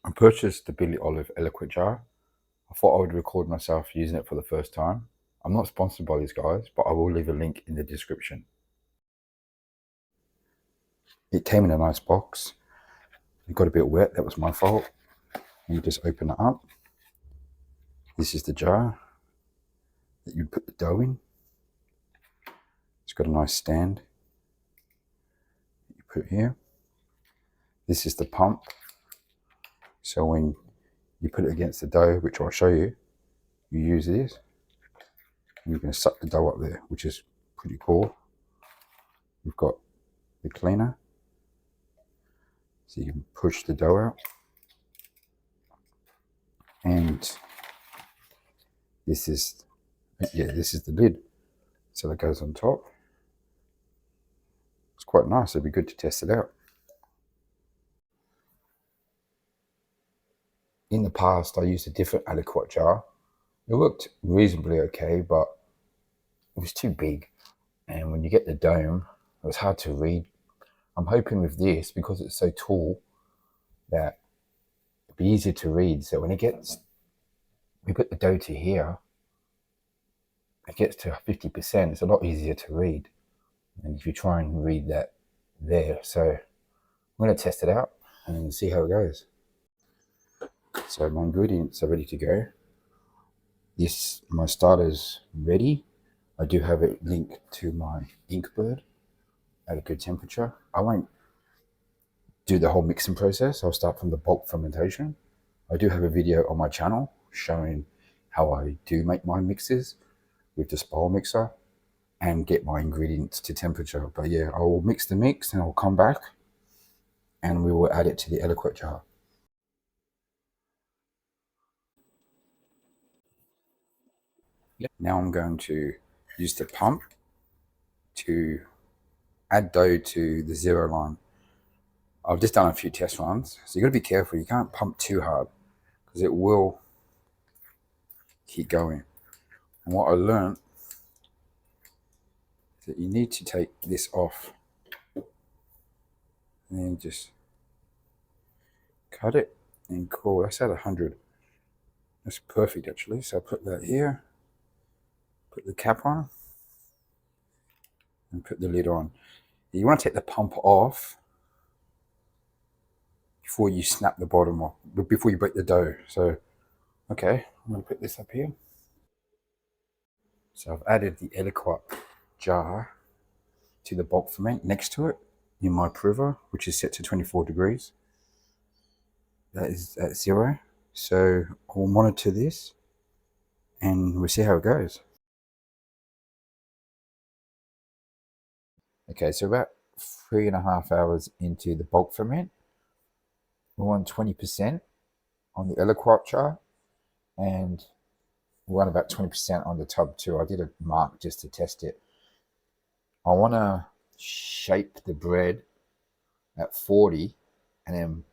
I purchased the Billie Olive Aliquot jar. I thought I would record myself using it for the first time. I'm not sponsored by these guys, but I will leave a link in the description. It came in a nice box. It got a bit wet, that was my fault. You just open it up. This is the jar that you put the dough in. It's got a nice stand that you put here. This is the pump. So when you put it against the dough, which I'll show you, you use this. And you're going to suck the dough up there, which is pretty cool. You've got the cleaner, so you can push the dough out. And this is the lid, so that goes on top. It's quite nice. It'd be good to test it out. In the past, I used a different Aliquot jar. It worked reasonably okay, but it was too big, and when you get the dome, it was hard to read. I'm hoping with this, because it's so tall, that it'll be easier to read. So when we put the dough to here, it gets to 50%. It's a lot easier to read. And if you try and read that there, so I'm going to test it out and see how it goes. So my ingredients are ready to go. My starter's ready. I do have it linked to my ink bird at a good temperature. I won't do the whole mixing process. I'll start from the bulk fermentation. I do have a video on my channel showing how I do make my mixes with the spiral mixer and get my ingredients to temperature. But yeah, I will mix the mix and I'll come back and we will add it to the Aliquot jar. Now I'm going to use the pump to add dough to the zero line. I've just done a few test runs, so you've got to be careful. You can't pump too hard because it will keep going. And what I learned is that you need to take this off and then just cut it and cool. That's at 100. That's perfect actually. So I put that here, put the cap on and put the lid on. You want to take the pump off before you snap the bottom off, before you break the dough. So, okay, I'm going to put this up here. So I've added the Aliquot jar to the bulk ferment next to it in my prover, which is set to 24 degrees. That is at 0. So I will monitor this and we'll see how it goes. Okay, so about 3.5 hours into the bulk ferment, we're on 20% on the Aliquot jar, and we're on about 20% on the tub too. I did a mark just to test it. I want to shape the bread at 40 and then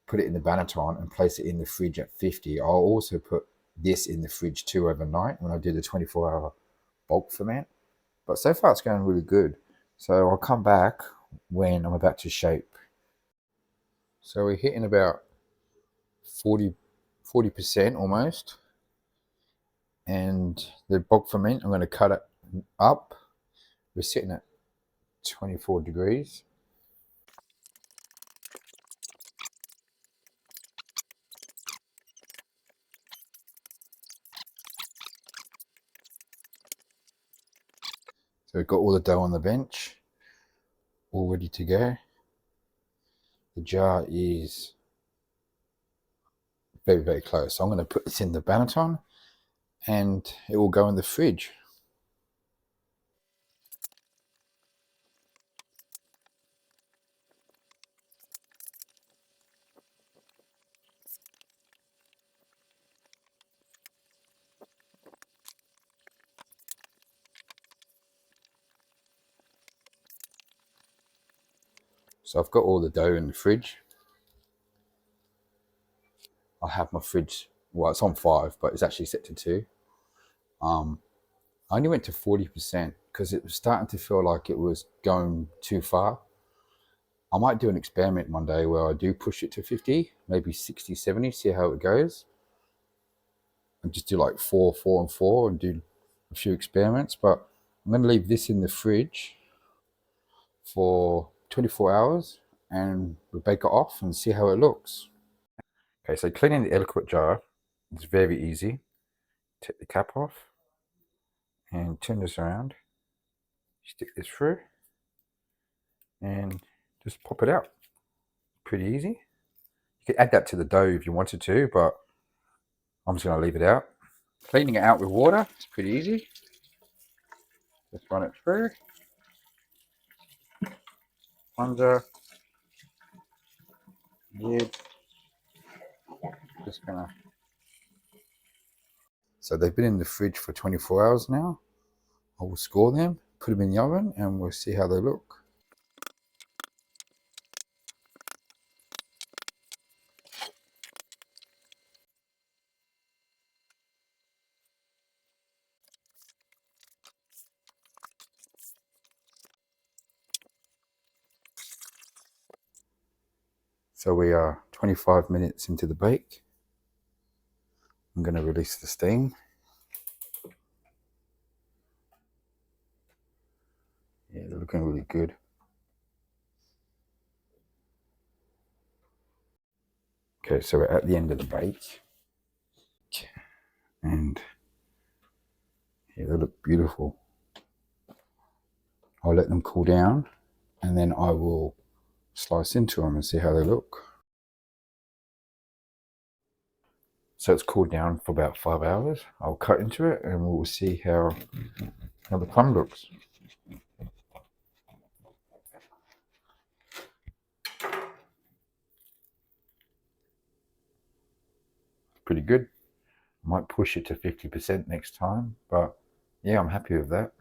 put it in the Banneton and place it in the fridge at 50. I'll also put this in the fridge too overnight when I do the 24-hour bulk ferment. But so far it's going really good. So I'll come back when I'm about to shape. So we're hitting about 40% almost. And the bulk ferment, I'm going to cut it up. We're sitting at 24 degrees. So we've got all the dough on the bench, all ready to go. The jar is very, very close. So I'm going to put this in the Banneton and it will go in the fridge. So I've got all the dough in the fridge. I have my fridge, well, it's on 5, but it's actually set to 2. I only went to 40% because it was starting to feel like it was going too far. I might do an experiment one day where I do push it to 50, maybe 60, 70, see how it goes. And just do like 4, 4, and 4 and do a few experiments. But I'm going to leave this in the fridge for 24 hours and we'll bake it off and see how it looks. Okay, so cleaning the Aliquot jar is very easy. Take the cap off and turn this around. Stick this through and just pop it out. Pretty easy. You could add that to the dough if you wanted to, but I'm just going to leave it out. Cleaning it out with water, it's pretty easy. Just run it through. Plunger. Lid. Just gonna. So they've been in the fridge for 24 hours now. I will score them, put them in the oven, and we'll see how they look. So we are 25 minutes into the bake. I'm going to release the steam. Yeah, they're looking really good. Okay, so we're at the end of the bake. And yeah, they look beautiful. I'll let them cool down and then I will slice into them and see how they look. So it's cooled down for about 5 hours. I'll cut into it and we'll see how the crumb looks. Pretty good. Might push it to 50% next time, but yeah, I'm happy with that.